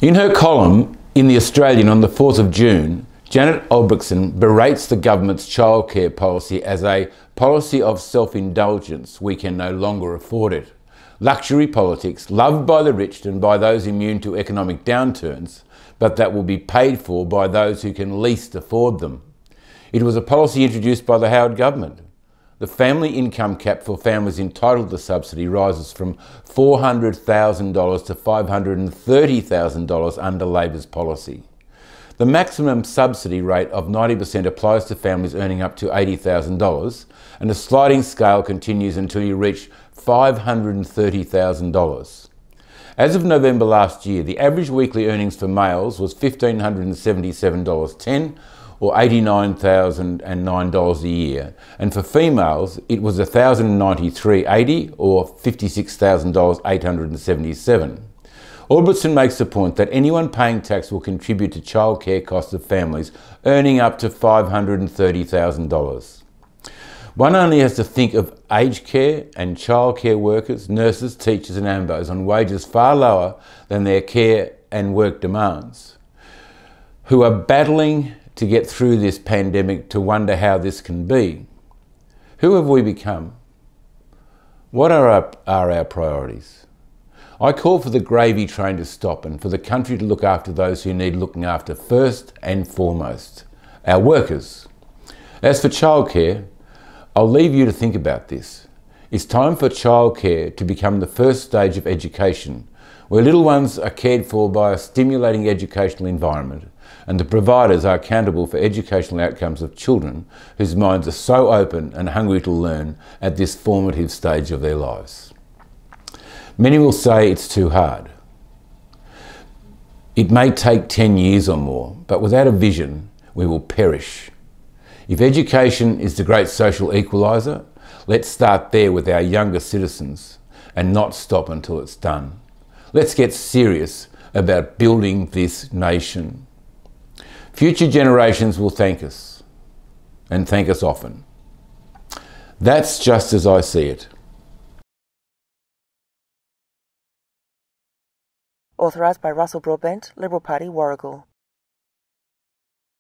In her column in The Australian on the 4th of June, Janet Albrechtsen berates the government's childcare policy as a policy of self-indulgence. We can no longer afford it. Luxury politics, loved by the rich and by those immune to economic downturns, but that will be paid for by those who can least afford them. It was a policy introduced by the Howard government. The family income cap for families entitled to subsidy rises from $400,000 to $530,000 under Labor's policy. The maximum subsidy rate of 90% applies to families earning up to $80,000, and the sliding scale continues until you reach $530,000. As of November last year, the average weekly earnings for males was $1,577.10 or $89,009 a year, and for females it was $1,093.80 or $56,877. Albrechtsen makes the point that anyone paying tax will contribute to childcare costs of families earning up to $530,000. One only has to think of aged care and childcare workers, nurses, teachers and AMBOs on wages far lower than their care and work demands, who are battling to get through this pandemic to wonder how this can be. Who have we become? What are our priorities? I call for the gravy train to stop and for the country to look after those who need looking after first and foremost, our workers. As for childcare, I'll leave you to think about this. It's time for childcare to become the first stage of education, where little ones are cared for by a stimulating educational environment, and the providers are accountable for educational outcomes of children whose minds are so open and hungry to learn at this formative stage of their lives. Many will say it's too hard. It may take 10 years or more, but without a vision, we will perish. If education is the great social equaliser, let's start there with our younger citizens and not stop until it's done. Let's get serious about building this nation. Future generations will thank us, and thank us often. That's just as I see it. Authorised by Russell Broadbent, Liberal Party, Warragul.